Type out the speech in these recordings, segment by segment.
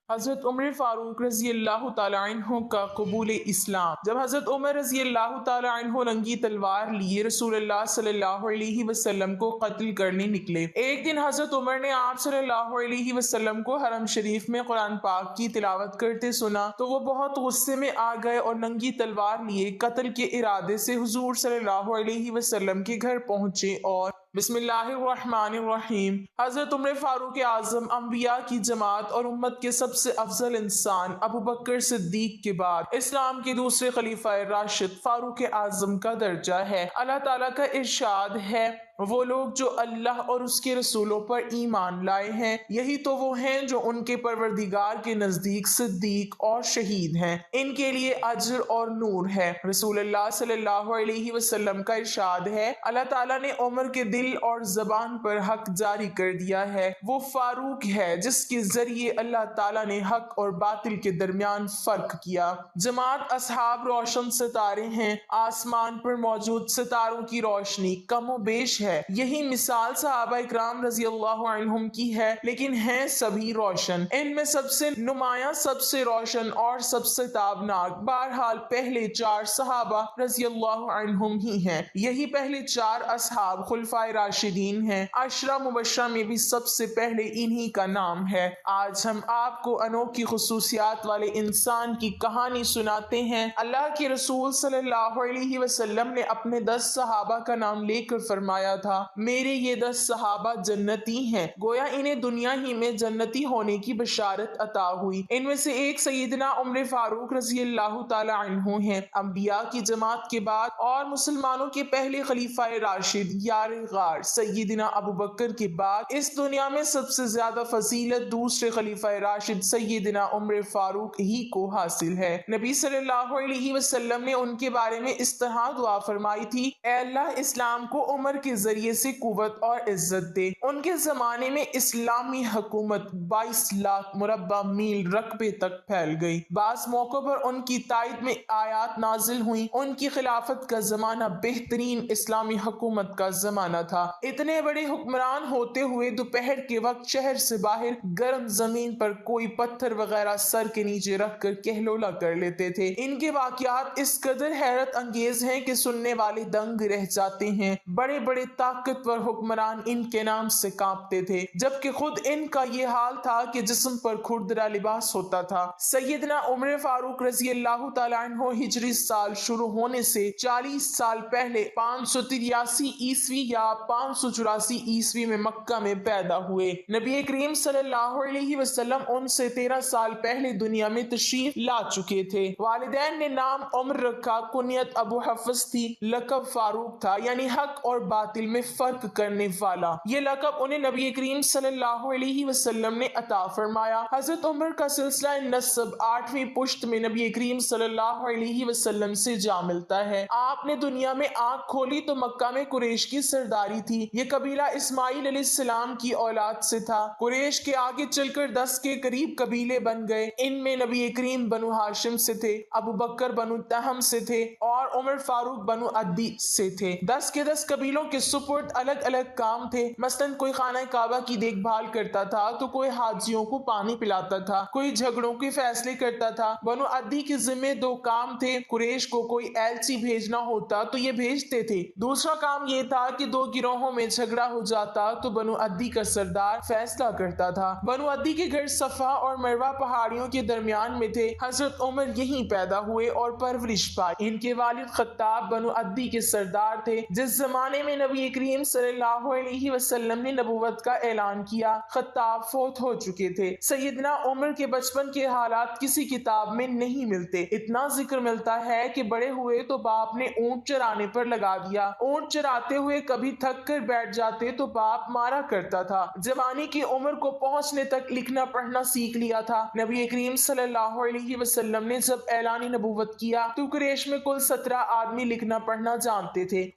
حضرت عمر فاروق رضی اللہ تعالیٰ عنہ کا قبول اسلام۔ جب حضرت عمر رضی اللہ تعالیٰ عنہ ننگی تلوار لیے رسول اللہ صلی اللہ علیہ وسلم کو قتل کرنے نکلے۔ ایک دن حضرت عمر نے آپ صلی اللہ علیہ وسلم کو حرم شریف میں قرآن پاک کی تلاوت کرتے سنا تو وہ بہت غصے میں آ گئے اور ننگی تلوار لیے قتل کے ارادے سے حضور صلی اللہ علیہ وسلم کے گھر پہنچے اور بسم اللہ الرحمن الرحیم۔ حضرت عمر فاروق اعظم انبیاء کی جماعت اور امت کے سب سے افضل انسان ابو بکر صدیق کے بعد اسلام کے دوسرے خلیفہ راشد فاروق اعظم کا درجہ ہے۔ اللہ تعالیٰ کا ارشاد ہے، وہ لوگ جو اللہ اور اس کے رسولوں پر ایمان لائے ہیں یہی تو وہ ہیں جو ان کے پروردگار کے نزدیک صدیق اور شہید ہیں، ان کے لیے اجر اور نور ہے۔ رسول اللہ صلی اللہ علیہ وسلم کا ارشاد ہے، اللہ تعالیٰ نے عمر کے دل اور زبان پر حق جاری کر دیا ہے، وہ فاروق ہے جس کے ذریعے اللہ تعالیٰ نے حق اور باطل کے درمیان فرق کیا۔ جماعت اصحاب روشن ستارے ہیں، آسمان پر موجود ستاروں کی روشنی کم و بیش ہے، یہی مثال صحابہ اکرام رضی اللہ عنہم کی ہے، لیکن ہیں سبھی روشن۔ ان میں سب سے نمایاں، سب سے روشن اور سب سے تابناک بہرحال پہلے چار صحابہ رضی اللہ عنہم ہی ہیں، یہی پہلے چار اصحاب خلفائے راشدین ہیں۔ عشرہ مبشرہ میں بھی سب سے پہلے انہی کا نام ہے۔ آج ہم آپ کو انوکھی خصوصیات والے انسان کی کہانی سناتے ہیں۔ اللہ کے رسول صلی اللہ علیہ وسلم نے اپنے 10 صحابہ کا نام لے کر فرمایا تھا، میرے یہ 10 صحابہ جنتی ہیں، گویا انہیں دنیا ہی میں جنتی ہونے کی بشارت عطا ہوئی۔ ان میں سے ایک سیدنا عمر فاروق رضی اللہ تعالی عنہ ہیں۔ انبیاء کی جماعت کے بعد اور مسلمانوں کے پہلے خلیفہ راشد یار غار سیدنا ابو بکر کے بعد اس دنیا میں سب سے زیادہ فضیلت دوسرے خلیفہ راشد سیدنا عمر فاروق ہی کو حاصل ہے۔ نبی صلی اللہ علیہ وسلم نے ان کے بارے میں اس طرح دعا فرمائی تھی، اے اللہ اسلام کو عمر کے ذریعے سے قوت اور عزت دے۔ ان کے زمانے میں اسلامی حکومت 22 لاکھ مربع میل رقبے تک پھیل گئی۔ بعض موقعوں پر ان کی تائید میں آیات نازل ہوئیں۔ ان کی خلافت کا زمانہ بہترین اسلامی حکومت کا زمانہ تھا۔ اتنے بڑے حکمران ہوتے ہوئے دوپہر کے وقت شہر سے باہر گرم زمین پر کوئی پتھر وغیرہ سر کے نیچے رکھ کر کہلولا کر لیتے تھے۔ ان کے واقعات اس قدر حیرت انگیز ہیں کہ سننے والے دنگ رہ جاتے ہیں۔ بڑے بڑے طاقتور حکمران ان کے نام سے کانپتے تھے، جبکہ خود ان کا یہ حال تھا کہ جسم پر کھردرا لباس ہوتا تھا۔ سیدنا عمر فاروق رضی اللہ تعالیٰ عنہ ہجری سال شروع ہونے سے 40 سال پہلے 583 عیسوی یا 584 عیسوی میں مکہ میں پیدا ہوئے۔ نبی کریم صلی اللہ علیہ وسلم ان سے 13 سال پہلے دنیا میں تشریف لا چکے تھے۔ والدین نے نام عمر رکھا، کنیت ابو حفص تھی، لقب فاروق تھا، یعنی حق اور باطل میں فرق کرنے والا۔ یہ لقب انہیں نبی کریم صلی اللہ علیہ وسلم نے عطا فرمایا۔ حضرت عمر کا سلسلہ نسب 8ویں پشت میں نبی کریم صلی اللہ علیہ وسلم سے جا ملتا ہے۔ آپ نے دنیا میں آنکھ کھولی تو مکہ میں قریش کی سرداری تھی۔ یہ قبیلہ اسماعیل علیہ السلام کی اولاد سے تھا۔ قریش کے آگے چل کر 10 کے قریب قبیلے بن گئے۔ ان میں نبی کریم بنو ہاشم سے تھے، ابو بکر بنو تہم سے تھے اور عمر فاروق بنو عدی سے تھے۔ 10 کے 10 قبیلوں کے سپرد الگ الگ کام تھے۔ مثلاً کوئی خانہ کعبہ کی دیکھ بھال کرتا تھا تو کوئی حاجیوں کو پانی پلاتا تھا، کوئی جھگڑوں کے فیصلے کرتا تھا۔ بنو عدی کے ذمہ 2 کام تھے، قریش کو کوئی ایلچی بھیجنا ہوتا تو یہ بھیجتے تھے۔ دوسرا کام یہ تھا کہ 2 گروہوں میں جھگڑا ہو جاتا تو بنو عدی کا سردار فیصلہ کرتا تھا۔ بنو عدی کے گھر صفا اور مروہ پہاڑیوں کے درمیان میں تھے۔ حضرت عمر یہیں پیدا ہوئے اور پرورش پائی۔ ان کے والد خطاب بنو عدی کے سردار تھے۔ جس زمانے میں نبی کریم صلی اللہ علیہ وسلم نے نبوت کا اعلان کیا، خطاب فوت ہو چکے تھے۔ سیدنا عمر کے بچپن کے حالات کسی کتاب میں نہیں ملتے۔ اتنا ذکر ملتا ہے کہ بڑے ہوئے تو باپ نے اونٹ چرانے پر لگا دیا۔ اونٹ چراتے ہوئے کبھی تھک کر بیٹھ جاتے تو باپ مارا کرتا تھا۔ جوانی کی عمر کو پہنچنے تک لکھنا پڑھنا سیکھ لیا تھا۔ نبی کریم صلی اللہ علیہ وسلم نے جب اعلان نبوت کیا تو قریش میں کل 17 آدمی لکھنا پڑھنا جانتے تھے۔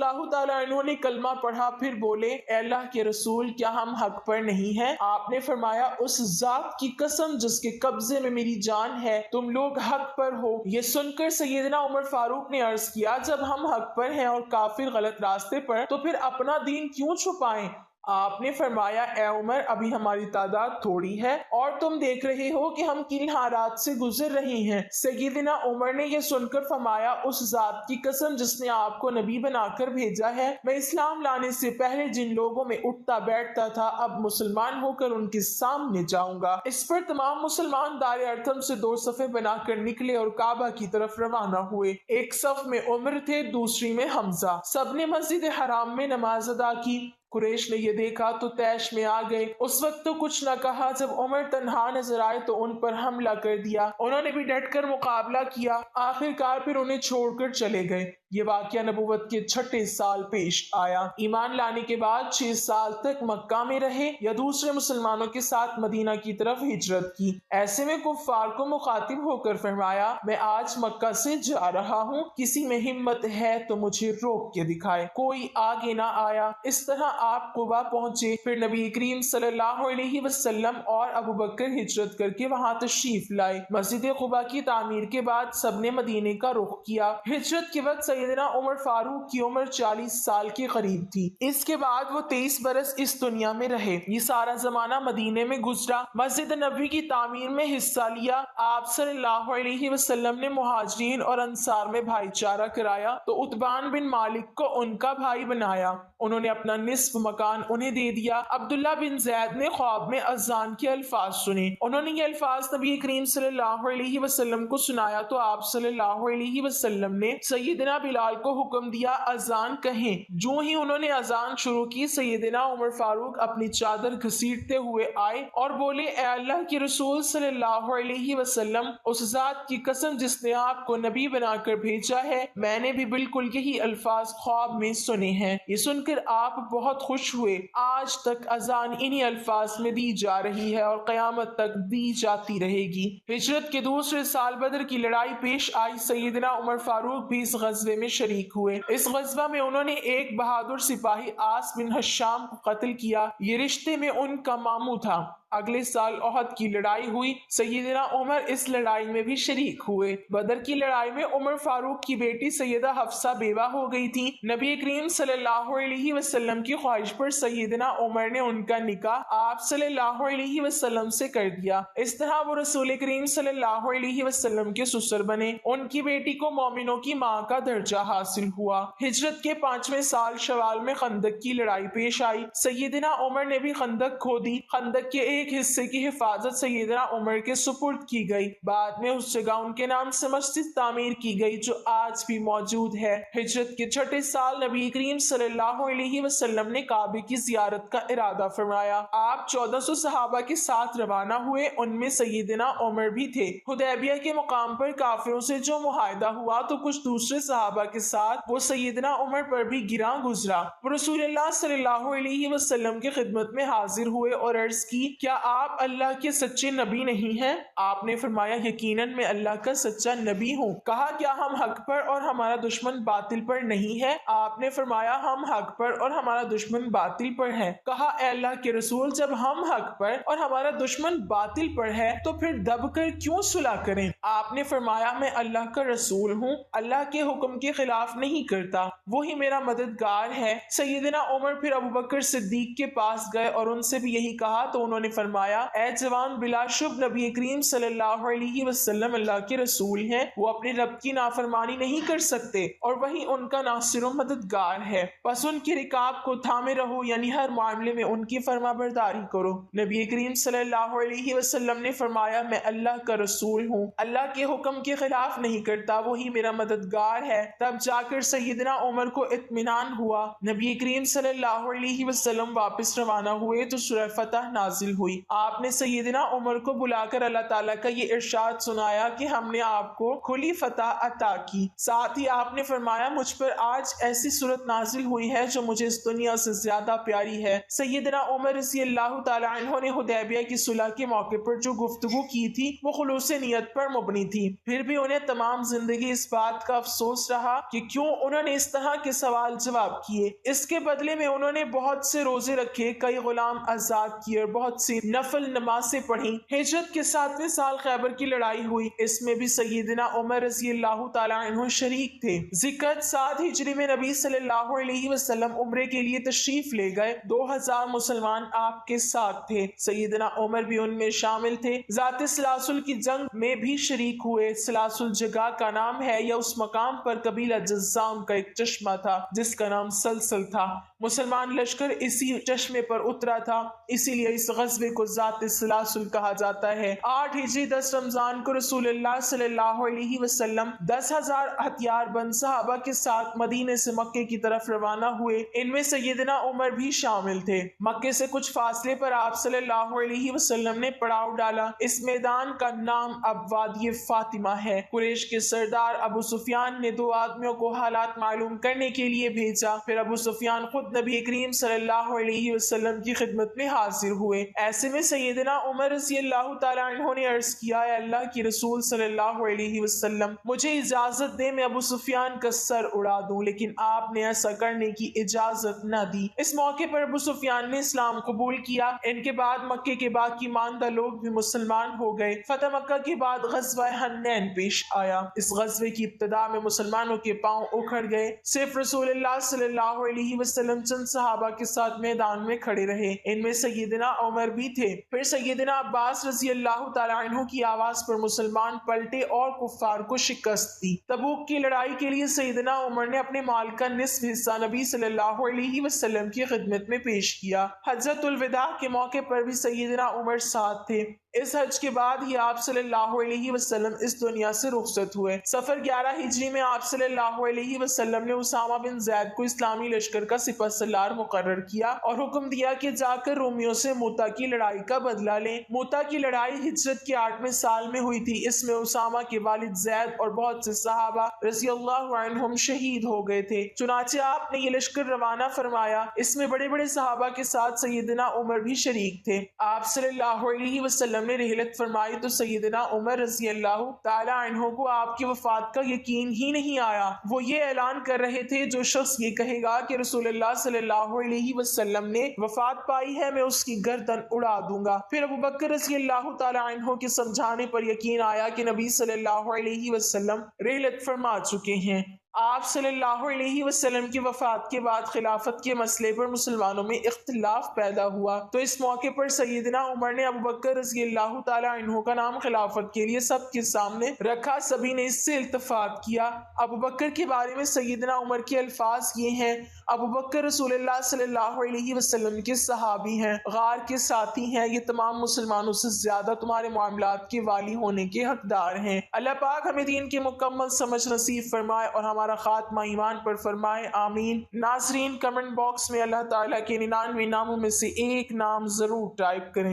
اللہ تعالیٰ عنہ نے کلمہ پڑھا، پھر بولے اے اللہ کے رسول کیا ہم حق پر نہیں ہیں؟ آپ نے فرمایا اس ذات کی قسم جس کے قبضے میں میری جان ہے تم لوگ حق پر ہو۔ یہ سن کر سیدنا عمر فاروق نے عرض کیا جب ہم حق پر ہیں اور کافر غلط راستے پر تو پھر اپنا دین کیوں چھپائیں؟ آپ نے فرمایا اے عمر ابھی ہماری تعداد تھوڑی ہے اور تم دیکھ رہے ہو کہ ہم کن حالات سے گزر رہے ہیں۔ سیدنا عمر نے یہ سن کر فرمایا اس ذات کی قسم جس نے آپ کو نبی بنا کر بھیجا ہے، میں اسلام لانے سے پہلے جن لوگوں میں اٹھتا بیٹھتا تھا اب مسلمان ہو کر ان کے سامنے جاؤں گا۔ اس پر تمام مسلمان دار ارقم سے 2 صفیں بنا کر نکلے اور کعبہ کی طرف روانہ ہوئے۔ ایک صف میں عمر تھے، دوسری میں حمزہ۔ سب نے مسجد حرام میں نماز ادا کی۔ قریش نے یہ دیکھا تو طیش میں آ گئے۔ اس وقت تو کچھ نہ کہا، جب عمر تنہا نظر آئے تو ان پر حملہ کر دیا۔ انہوں نے بھی ڈٹ کر مقابلہ کیا، آخر کار پھر انہیں چھوڑ کر چلے گئے۔ یہ واقعہ نبوت کے 6 سال پیش آیا۔ ایمان لانے کے بعد 6 سال تک مکہ میں رہے یا دوسرے مسلمانوں کے ساتھ مدینہ کی طرف ہجرت کی۔ ایسے میں کفار کو مخاطب ہو کر فرمایا میں آج مکہ سے جا رہا ہوں، کسی میں ہمت ہے تو مجھے روک کے دکھائے۔ کوئی آگے نہ آیا۔ اس طرح آپ قبا پہنچے، پھر نبی کریم صلی اللہ علیہ وسلم اور ابو بکر ہجرت کر کے وہاں تشریف لائے۔ مسجد قبا کی تعمیر کے بعد سب نے مدینے کا رخ کیا۔ ہجرت کے وقت سیدنا عمر فاروق کی عمر 40 سال کے قریب تھی۔ اس کے بعد وہ 23 برس اس دنیا میں رہے۔ یہ سارا زمانہ مدینے میں گزرا۔ مسجد نبوی کی تعمیر میں حصہ لیا۔ آپ صلی اللہ علیہ وسلم نے مہاجرین اور انصار میں بھائی چارہ کرایا تو عتبان بن مالک کو ان کا بھائی بنایا۔ انہوں نے اپنا نصف مکان انہیں دے دیا۔ عبداللہ بن زید نے خواب میں اذان کے الفاظ سنے۔ انہوں نے یہ الفاظ نبی کریم صلی اللہ علیہ وسلم کو سنایا تو آپ صلی اللہ علیہ وسلم نے سیدنا بلال کو حکم دیا اذان کہیں۔ جو ہی انہوں نے اذان شروع کی سیدنا عمر فاروق اپنی چادر گھسیٹتے ہوئے آئے اور بولے اے اللہ کے رسول صلی اللہ علیہ وسلم اس ذات کی قسم جس نے آپ کو نبی بنا کر بھیجا ہے میں نے بھی بالکل یہی الفاظ خواب میں سنے ہیں۔ یہ سن کر آپ بہت خوش ہوئے۔ آج تک اذان انہی الفاظ میں دی جا رہی ہے اور قیامت تک دی جاتی رہے گی۔ ہجرت کے دوسرے سال بدر کی لڑائی پیش آئی۔ سیدنا عمر فاروق بھی اس غزوے میں شریک ہوئے۔ اس غزوہ میں انہوں نے ایک بہادر سپاہی عاص بن ہشام کو قتل کیا۔ یہ رشتے میں ان کا ماموں تھا۔ اگلے سال احد کی لڑائی ہوئی، سیدنا عمر اس لڑائی میں بھی شریک ہوئے۔ بدر کی لڑائی میں عمر فاروق کی بیٹی سیدہ حفصہ بیوہ ہو گئی تھی۔ نبی کریم صلی اللہ علیہ وسلم کی خواہش پر سیدنا عمر نے ان کا نکاح آپ صلی اللہ علیہ وسلم سے کر دیا۔ اس طرح وہ رسول کریم صلی اللہ علیہ وسلم کے سسر بنے۔ ان کی بیٹی کو مومنوں کی ماں کا درجہ حاصل ہوا۔ ہجرت کے 5ویں سال شوال میں خندق کی لڑائی پیش آئی۔ سیدنا عمر نے بھی خندق کھودی۔ خندق کے ایک حصے کی حفاظت سیدنا عمر کے سپرد کی گئی۔ بعد میں اس جگہ ان کے نام سے مسجد تعمیر کی گئی جو آج بھی موجود ہے۔ ہجرت کے 6 سال نبی کریم صلی اللہ علیہ وسلم نے کعبے کی زیارت کا ارادہ فرمایا۔ آپ 1400 صحابہ کے ساتھ روانہ ہوئے، ان میں سیدنا عمر بھی تھے۔ حدیبیہ کے مقام پر کافروں سے جو معاہدہ ہوا تو کچھ دوسرے صحابہ کے ساتھ وہ سیدنا عمر پر بھی گراں گزرا۔ وہ رسول اللہ صلی اللہ علیہ وسلم کی خدمت میں حاضر ہوئے اور عرض کی کیا آپ اللہ کے سچے نبی نہیں ہیں؟ آپ نے فرمایا یقیناً میں اللہ کا سچا نبی ہوں۔ کہا کیا ہم حق پر اور ہمارا دشمن باطل پر نہیں ہے؟ آپ نے فرمایا ہم حق پر اور ہمارا دشمن باطل پر ہے۔ کہا اے اللہ کے رسول جب ہم حق پر اور ہمارا دشمن باطل پر ہے تو پھر دب کر کیوں صلح کریں؟ آپ نے فرمایا میں اللہ کا رسول ہوں، اللہ کے حکم کے خلاف نہیں کرتا، وہی میرا مددگار ہے۔ سیدنا عمر پھر ابو بکر صدیق کے پاس گئے اور ان سے بھی یہی کہا تو انہوں نے فرمایا اے جوان بلا شبہ نبی کریم صلی اللہ علیہ وسلم اللہ کے رسول ہیں، وہ اپنے رب کی نافرمانی نہیں کر سکتے اور وہی ان کا ناصر و مددگار ہے، بس ان کی رکاب کو تھامے رہو، یعنی ہر معاملے میں ان کی فرما برداری کرو۔ نبی کریم صلی اللہ علیہ وسلم نے فرمایا میں اللہ کا رسول ہوں، اللہ کے حکم کے خلاف نہیں کرتا، وہی میرا مددگار ہے۔ تب جا کر سیدنا عمر کو اطمینان ہوا۔ نبی کریم صلی اللہ علیہ وسلم واپس روانہ ہوئے تو سورہ فتح نازل ہوئی۔ ہوئی۔ آپ نے سیدنا عمر کو بلا کر اللہ تعالیٰ کا یہ ارشاد سنایا کہ ہم نے آپ کو کھلی فتح عطا کی۔ ساتھ ہی آپ نے فرمایا مجھ پر آج ایسی صورت نازل ہوئی ہے جو مجھے اس دنیا سے زیادہ پیاری ہے۔ سیدنا عمر رضی اللہ تعالیٰ عنہ نے حدیبیہ کی صلح کے موقع پر جو گفتگو کی تھی وہ خلوص نیت پر مبنی تھی، پھر بھی انہیں تمام زندگی اس بات کا افسوس رہا کہ کیوں انہوں نے اس طرح کے سوال جواب کیے۔ اس کے بدلے میں انہوں نے بہت سے روزے رکھے، کئی غلام آزاد کیے اور بہت سی نفل نمازیں پڑھی۔ ہجرت کے 7ویں سال خیبر کی لڑائی ہوئی، اس میں بھی سیدنا عمر رضی اللہ تعالیٰ عنہ شریک تھے۔ ذکر 7 ہجری میں نبی صلی اللہ علیہ وسلم عمرے کے لیے تشریف لے گئے، 2000 مسلمان آپ کے ساتھ تھے، سیدنا عمر بھی ان میں شامل تھے۔ ذات سلاسل کی جنگ میں بھی شریک ہوئے۔ سلاسل جگہ کا نام ہے یا اس مقام پر قبیلہ جزام کا ایک چشمہ تھا جس کا نام سلسل تھا۔ مسلمان لشکر اسی چشمے پر اترا تھا، اسی لیے اس غزوے کو ذات سلاسل کہا جاتا ہے۔ 8 ہجری 10 رمضان کو رسول اللہ صلی اللہ علیہ وسلم 10,000 ہتھیار بند صحابہ کے ساتھ مدینے سے مکے کی طرف روانہ ہوئے، ان میں سیدنا عمر بھی شامل تھے۔ مکے سے کچھ فاصلے پر آپ صلی اللہ علیہ وسلم نے پڑاؤ ڈالا۔ اس میدان کا نام اب وادی فاطمہ ہے۔ قریش کے سردار ابو سفیان نے 2 آدمیوں کو حالات معلوم کرنے کے لیے بھیجا، پھر ابو سفیان خود نبی کریم صلی اللہ علیہ وسلم کی خدمت میں حاضر ہوئے۔ ایسے میں سیدنا عمر رضی اللہ تعالیٰ عنہ نے عرض کیا، اے اللہ کی رسول صلی اللہ علیہ وسلم، مجھے اجازت دے میں ابو سفیان کا سر اڑا دوں، لیکن آپ نے ایسا کرنے کی اجازت نہ دی۔ اس موقع پر ابو سفیان نے اسلام قبول کیا۔ ان کے بعد مکے کے باقی ماندہ لوگ بھی مسلمان ہو گئے۔ فتح مکہ کے بعد غزوہ حنین پیش آیا۔ اس غزوے کی ابتدا میں مسلمانوں کے پاؤں اکھڑ گئے، صرف رسول اللہ صلی اللہ علیہ وسلم چند صحابہ کے ساتھ میدان میں کھڑے رہے، ان میں سیدنا عمر بھی تھے۔ پھر سیدنا عباس رضی اللہ تعالیٰ عنہ کی آواز پر مسلمان پلٹے اور کفار کو شکست دی۔ تبوک کی لڑائی کے لیے سیدنا عمر نے اپنے مال کا نصف حصہ نبی صلی اللہ علیہ وسلم کی خدمت میں پیش کیا۔ حجۃ الوداع کے موقع پر بھی سیدنا عمر ساتھ تھے۔ اس حج کے بعد ہی آپ صلی اللہ علیہ وسلم اس دنیا سے رخصت ہوئے۔ سفر 11 ہجری میں آپ صلی اللہ علیہ وسلم نے اسامہ بن زید کو اسلامی لشکر کا سپہ سالار مقرر کیا اور حکم دیا کہ جا کر رومیوں سے موتا کی لڑائی کا بدلہ لیں۔ موتا کی لڑائی ہجرت کے 8ویں سال میں ہوئی تھی۔ اس میں اسامہ کے والد زید اور بہت سے صحابہ رضی اللہ عنہم شہید ہو گئے تھے، چنانچہ آپ نے یہ لشکر روانہ فرمایا۔ اس میں بڑے بڑے صحابہ کے ساتھ سیدنا عمر بھی شریک تھے۔ آپ صلی اللہ علیہ وسلم نے رحلت فرمائی تو سیدنا عمر رضی اللہ تعالیٰ عنہ کو آپ کی وفات کا یقین ہی نہیں آیا۔ وہ یہ اعلان کر رہے تھے، جو شخص یہ کہے گا کہ رسول اللہ صلی اللہ علیہ وسلم نے وفات پائی ہے، میں اس کی گردن اڑا دوں گا۔ پھر ابو بکر رضی اللہ تعالیٰ عنہ کے سمجھانے پر یقین آیا کہ نبی صلی اللہ علیہ وسلم رحلت فرما چکے ہیں۔ آپ صلی اللہ علیہ وسلم کی وفات کے بعد خلافت کے مسئلے پر مسلمانوں میں اختلاف پیدا ہوا، تو اس موقع پر سیدنا عمر نے ابو بکر رضی اللہ تعالیٰ عنہ کا نام خلافت کے لیے سب کے سامنے رکھا۔ سبھی نے اس سے اتفاق کیا۔ ابو بکر کے بارے میں سیدنا عمر کے الفاظ یہ ہیں، ابو بکر رسول اللہ صلی اللہ علیہ وسلم کے صحابی ہیں، غار کے ساتھی ہیں، یہ تمام مسلمانوں سے زیادہ تمہارے معاملات کے والی ہونے کے حقدار ہیں۔ اللہ پاک ہمیں دین کی مکمل سمجھ نصیب فرمائے اور ہمارا خاتمہ ایمان پر فرمائے، آمین۔ ناظرین، کمنٹ باکس میں اللہ تعالیٰ کے 99 ناموں میں سے ایک نام ضرور ٹائپ کریں۔